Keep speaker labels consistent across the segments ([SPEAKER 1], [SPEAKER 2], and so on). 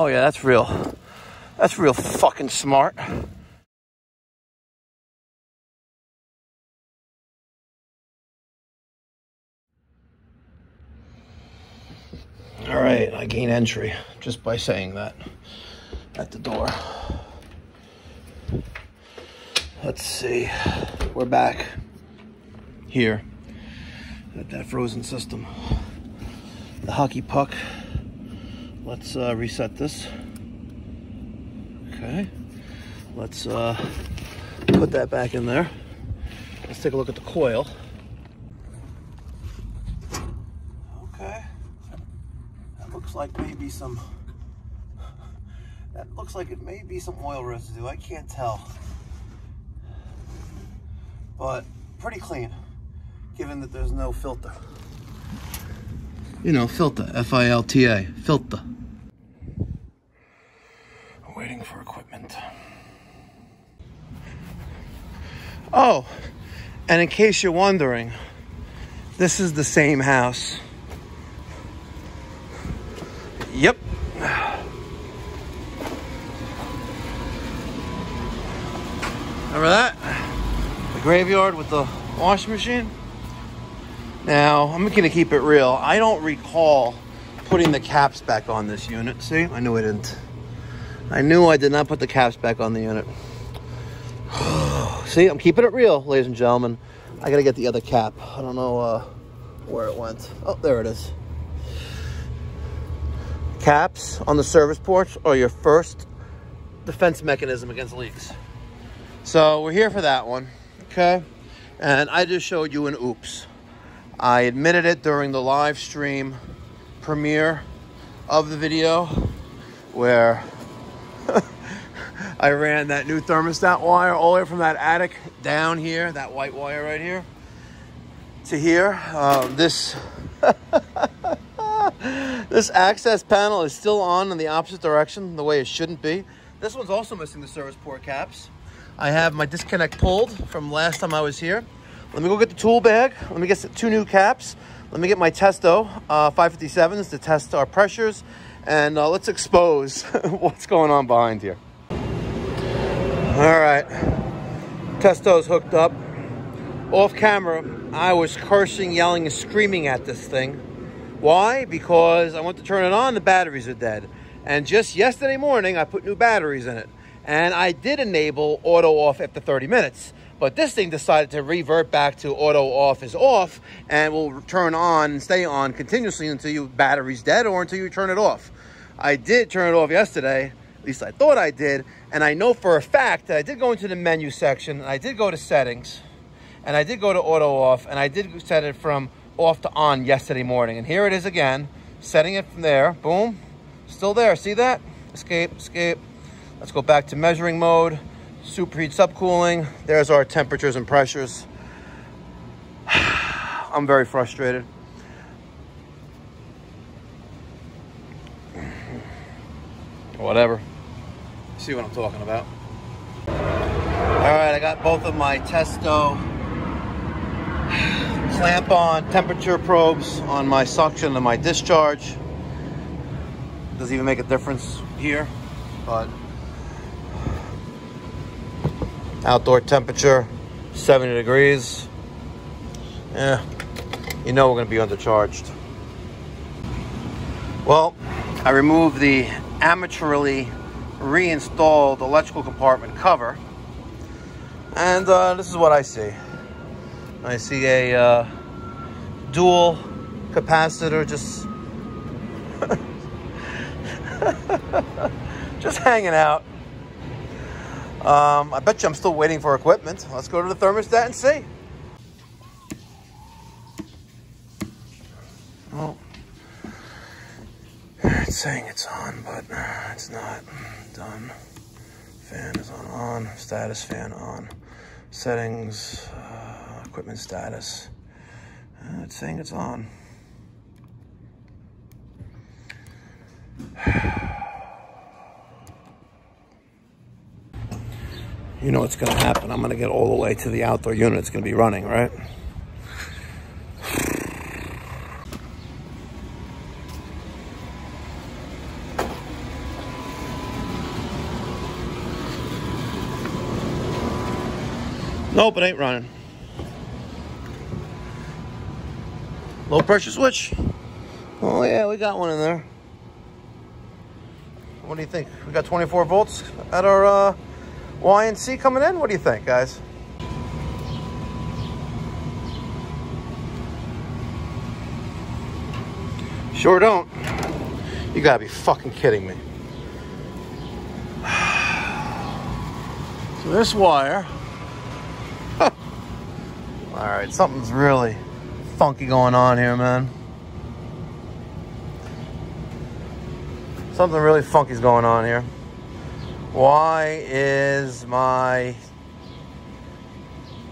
[SPEAKER 1] Oh yeah, that's real. That's real fucking smart. All right, I gain entry just by saying that at the door. Let's see. We're back here at that frozen system. The hockey puck. Let's reset this. Okay. Let's put that back in there. Let's take a look at the coil. Okay. That looks like maybe some... That looks like it may be some oil residue. I can't tell. But pretty clean, given that there's no filter. You know, filter, F-I-L-T-A, filter. Waiting for equipment. Oh, and in case you're wondering, this is the same house. Yep. Remember that? The graveyard with the washing machine? Now, I'm going to keep it real. I don't recall putting the caps back on this unit. See? I knew I didn't. I knew I did not put the caps back on the unit. See? I'm keeping it real, ladies and gentlemen. I got to get the other cap. I don't know where it went. Oh, there it is. Caps on the service ports are your first defense mechanism against leaks. So we're here for that one. Okay? And I just showed you an oops. I admitted it during the live stream premiere of the video where I ran that new thermostat wire all the way from that attic down here, that white wire right here, to here. This access panel is still on in the opposite direction, the way it shouldn't be. This one's also missing the service port caps. I have my disconnect pulled from last time I was here. Let me go get the tool bag. Let me get 2 new caps. Let me get my Testo 557s to test our pressures. And let's expose what's going on behind here. All right. Testo's hooked up. Off camera, I was cursing, yelling, and screaming at this thing. Why? Because I went to turn it on, the batteries are dead. And just yesterday morning, I put new batteries in it. And I did enable auto off after 30 minutes. But this thing decided to revert back to auto off is off and will turn on and stay on continuously until your battery's dead or until you turn it off. I did turn it off yesterday, at least I thought I did, and I know for a fact that I did go into the menu section, and I did go to settings, and I did go to auto off, and I did set it from off to on yesterday morning. And here it is again, setting it from there, boom, still there, see that? Escape, escape. Let's go back to measuring mode. Superheat subcooling. There's our temperatures and pressures. I'm very frustrated. Whatever. See what I'm talking about. All right, I got both of my Testo clamp-on temperature probes on my suction and my discharge. Doesn't even make a difference here, but outdoor temperature, 70 degrees. Yeah, you know we're gonna be undercharged. Well, I removed the amateurly reinstalled electrical compartment cover, and this is what I see. I see a dual capacitor just just hanging out. I bet you I'm still waiting for equipment. Let's go to the thermostat and see. Oh, it's saying it's on, but it's not. Done. Fan is on. Status fan on. Settings, equipment status. It's saying it's on. You know what's going to happen. I'm going to get all the way to the outdoor unit. It's going to be running, right? Nope, it ain't running. Low pressure switch. Oh yeah, we got one in there. What do you think? We got 24 volts at our Y&C coming in? What do you think, guys? Sure don't. You gotta be fucking kidding me. So this wire. Alright, something's really funky going on here, man. Something really funky's going on here. Why is my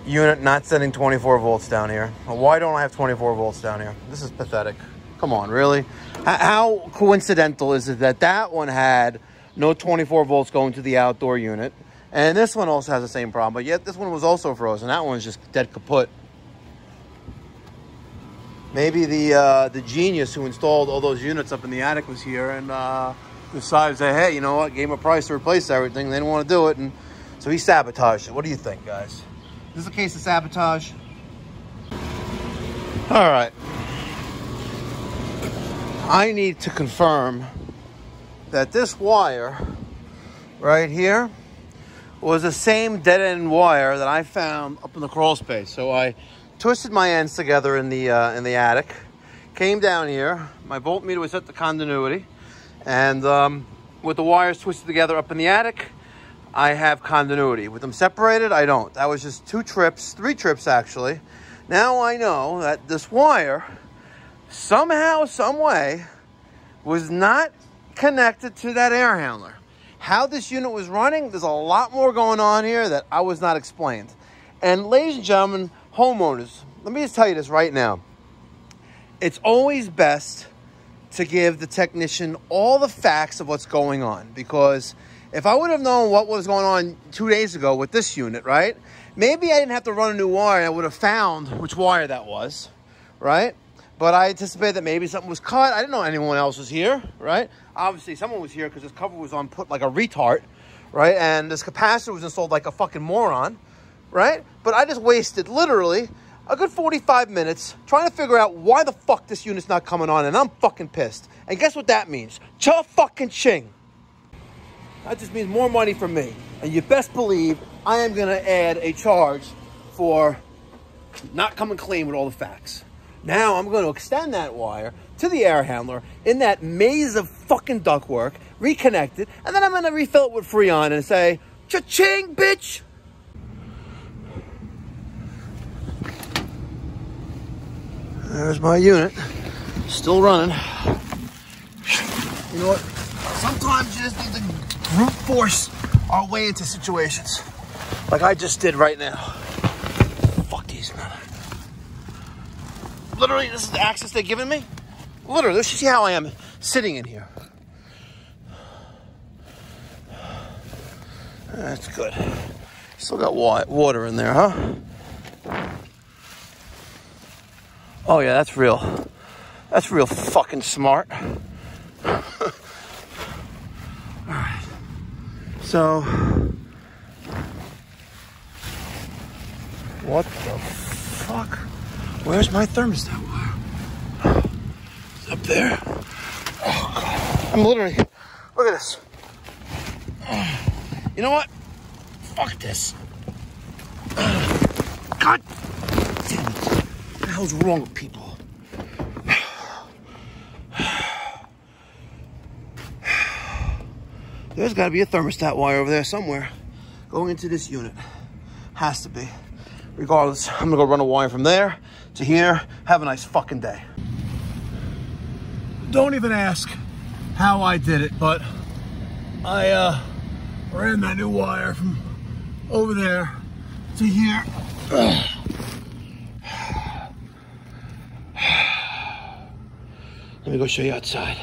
[SPEAKER 1] unit not sending 24 volts down here? Why don't I have 24 volts down here? This is pathetic. Come on, really? How coincidental is it that that one had no 24 volts going to the outdoor unit, and this one also has the same problem, but yet this one was also frozen. That one's just dead kaput. Maybe the genius who installed all those units up in the attic was here and decided to say, hey, you know what, gave him a price to replace everything. They didn't want to do it, and so he sabotaged it. What do you think, guys? Is this a case of sabotage? All right. I need to confirm that this wire right here was the same dead-end wire that I found up in the crawl space. So I twisted my ends together in the attic, came down here. My voltmeter was set to continuity, and with the wires twisted together up in the attic, I have continuity. With them separated, I don't. That was just 3 trips actually. Now I know that this wire, somehow, some way, was not connected to that air handler. How this unit was running, there's a lot more going on here that I was not explained. And ladies and gentlemen, homeowners, let me just tell you this right now. It's always best to give the technician all the facts of what's going on, because if I would have known what was going on 2 days ago with this unit, right? Maybe I didn't have to run a new wire and I would have found which wire that was, right? But I anticipated that maybe something was cut. I didn't know anyone else was here, right? Obviously, someone was here because this cover was on put like a retard, right? And this capacitor was installed like a fucking moron, right? But I just wasted literally a good 45 minutes trying to figure out why the fuck this unit's not coming on, and I'm fucking pissed. And guess what that means? Cha-fucking-ching. That just means more money for me. And you best believe I am going to add a charge for not coming clean with all the facts. Now I'm going to extend that wire to the air handler in that maze of fucking ductwork, reconnect it, and then I'm going to refill it with Freon and say, cha-ching, bitch! There's my unit, still running. You know what? Sometimes you just need to brute force our way into situations, like I just did right now. Fuck these, man. Literally, this is the access they're giving me. Literally, let's see how I am sitting in here. That's good. Still got water in there, huh? Oh yeah, that's real. That's real fucking smart. All right. So, what the fuck? Where's my thermostat wire? It's up there. Oh God. I'm literally, look at this. You know what? Fuck this. God damn it. What the hell's wrong with people? There's got to be a thermostat wire over there somewhere going into this unit. Has to be. Regardless, I'm gonna go run a wire from there to here. Have a nice fucking day. Don't even ask how I did it, but I ran that new wire from over there to here. Let me go show you outside.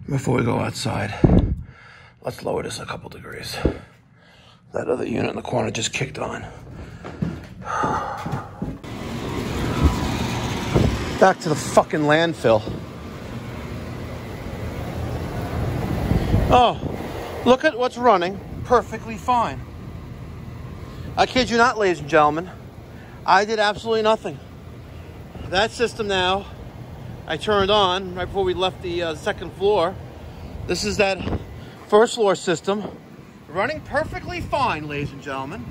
[SPEAKER 1] Before we go outside, let's lower this a couple degrees. That other unit in the corner just kicked on. Back to the fucking landfill. Oh, look at what's running perfectly fine. I kid you not, ladies and gentlemen. I did absolutely nothing. That system now, I turned on right before we left the second floor. This is that first floor system. Running perfectly fine, ladies and gentlemen.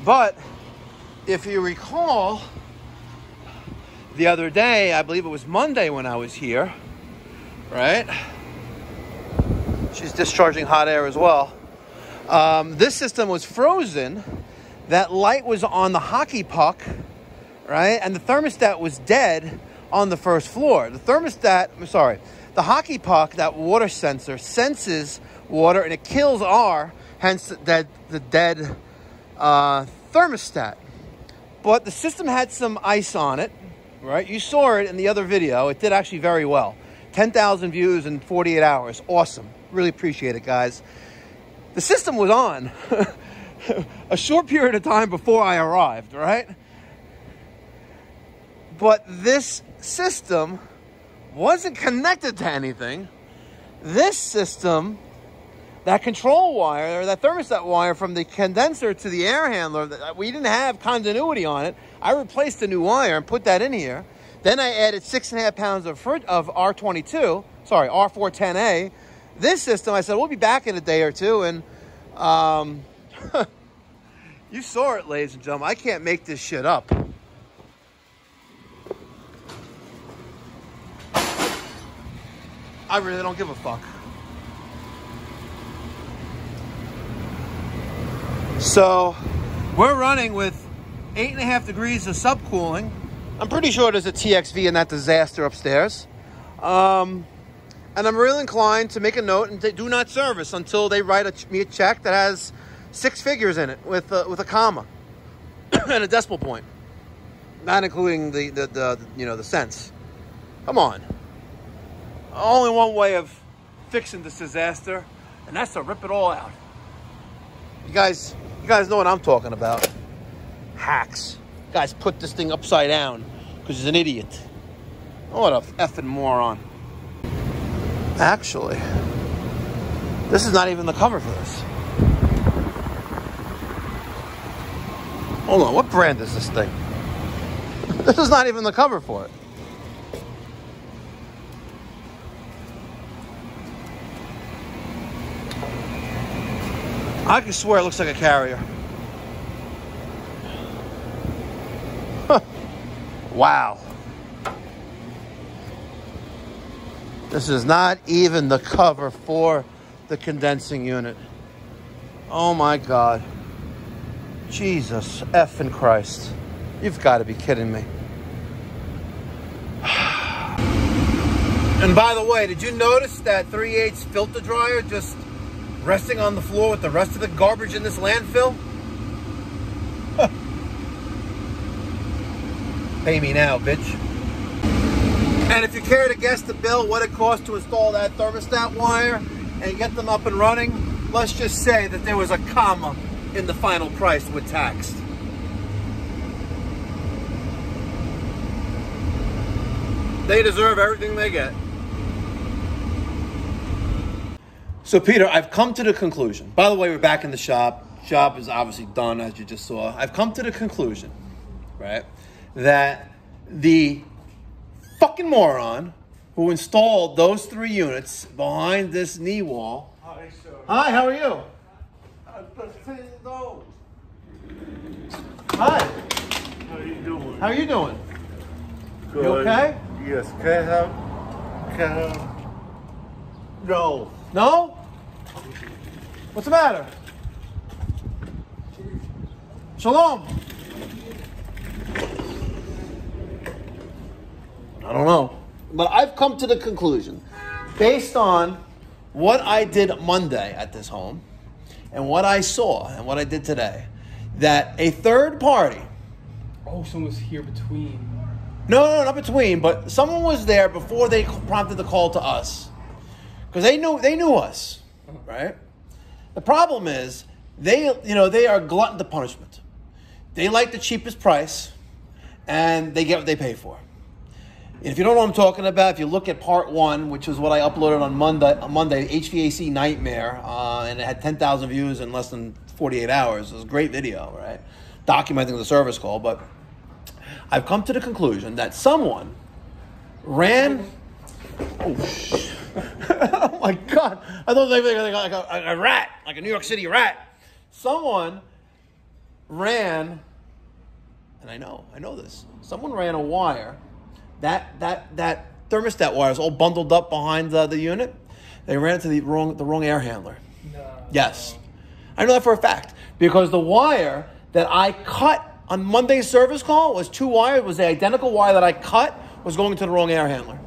[SPEAKER 1] But if you recall, the other day, I believe it was Monday when I was here, right? She's discharging hot air as well. This system was frozen. That light was on the hockey puck, right? And the thermostat was dead on the first floor. The hockey puck, that water sensor, senses water and it kills R, hence the dead thermostat. But the system had some ice on it, right? You saw it in the other video. It did actually very well. 10,000 views in 48 hours. Awesome. Really appreciate it, guys. The system was on a short period of time before I arrived, right? But this system wasn't connected to anything. This system, that control wire, or that thermostat wire from the condenser to the air handler, we didn't have continuity on it. I replaced the new wire and put that in here. Then I added 6.5 pounds of R410A. This system, I said, we'll be back in a day or two. And you saw it, ladies and gentlemen. I can't make this shit up. I really don't give a fuck. So we're running with 8.5 degrees of subcooling. I'm pretty sure there's a TXV in that disaster upstairs. And I'm really inclined to make a note and do not service until they write me a check that has 6 figures in it with a comma and a decimal point, not including the cents. Come on. Only one way of fixing this disaster, and that's to rip it all out. You guys know what I'm talking about. Hacks. Guys put this thing upside down because he's an idiot. Oh, what a effing moron. Actually, this is not even the cover for this. Hold on, what brand is this thing? This is not even the cover for it. I can swear it looks like a Carrier. Huh. Wow. This is not even the cover for the condensing unit. Oh my God. Jesus effing Christ. You've got to be kidding me. And by the way, did you notice that 3/8 filter dryer just resting on the floor with the rest of the garbage in this landfill? Huh. Pay me now, bitch. And if you care to guess the bill, what it cost to install that thermostat wire and get them up and running, let's just say that there was a comma in the final price with tax. They deserve everything they get. So Peter, I've come to the conclusion. By the way, we're back in the shop. Shop is obviously done, as you just saw. I've come to the conclusion, right, that the fucking moron who installed those 3 units behind this knee wall.
[SPEAKER 2] Hi, sir.
[SPEAKER 1] Hi, how are you? Hi.
[SPEAKER 2] How are you doing?
[SPEAKER 1] How are you doing?
[SPEAKER 2] Good.
[SPEAKER 1] You okay?
[SPEAKER 2] Yes. Can I have? No.
[SPEAKER 1] No? What's the matter? Shalom. I don't know. But I've come to the conclusion, based on what I did Monday at this home, and what I saw, and what I did today, that a third party...
[SPEAKER 3] Oh, someone was here between.
[SPEAKER 1] No, not between, but someone was there before they prompted the call to us. Because they knew us, right? The problem is, they are glutton to punishment. They like the cheapest price, and they get what they pay for. If you don't know what I'm talking about, if you look at part 1, which is what I uploaded on Monday, HVAC Nightmare, and it had 10,000 views in less than 48 hours. It was a great video, right? Documenting the service call. But I've come to the conclusion that someone ran... Oh my God. I thought they were like a rat, like a New York City rat. Someone ran, and I know this. Someone ran a wire. That thermostat wire is all bundled up behind the unit. They ran it to the wrong air handler.
[SPEAKER 3] No.
[SPEAKER 1] Yes. I know that for a fact. Because the wire that I cut on Monday's service call was 2 wires. It was the identical wire that I cut was going to the wrong air handler.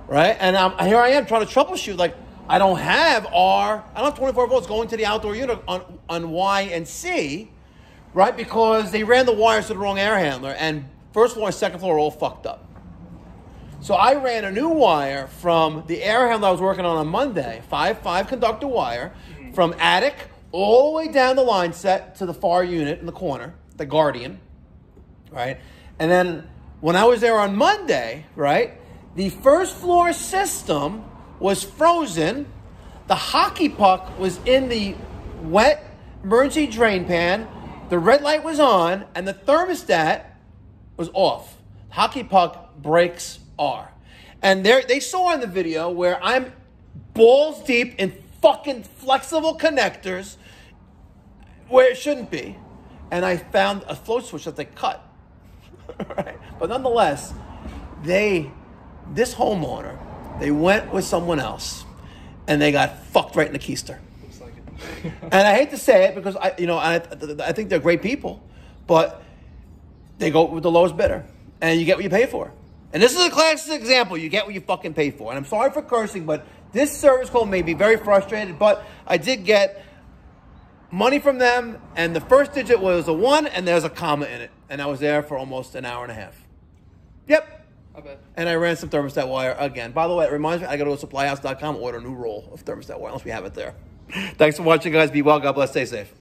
[SPEAKER 1] Right? And here I am trying to troubleshoot. Like, I don't have 24 volts going to the outdoor unit on Y and C, right? Because they ran the wires to the wrong air handler. And first floor and second floor are all fucked up. So I ran a new wire from the air handler I was working on Monday, 5 conductor wire, from attic all the way down the line set to the far unit in the corner, the Guardian, right? And then when I was there on Monday, right, the first floor system was frozen. The hockey puck was in the wet emergency drain pan. The red light was on, and the thermostat was off. Hockey puck brakes are. And they saw in the video where I'm balls deep in fucking flexible connectors where it shouldn't be. And I found a float switch that they cut. Right? But nonetheless, this homeowner, they went with someone else, and they got fucked right in the keister.
[SPEAKER 3] Looks like it.
[SPEAKER 1] And I hate to say it because I think they're great people, but they go with the lowest bidder, and you get what you pay for. And this is a classic example. You get what you fucking pay for. And I'm sorry for cursing, but this service call made me very frustrated. But I did get money from them, and the first digit was a 1, and there's a comma in it, and I was there for almost an hour and a half. Yep.
[SPEAKER 3] I bet.
[SPEAKER 1] And I ran some thermostat wire again. By the way, it reminds me, I got to go to supplyhouse.com, order a new roll of thermostat wire, unless we have it there. Thanks for watching, guys. Be well. God bless. Stay safe.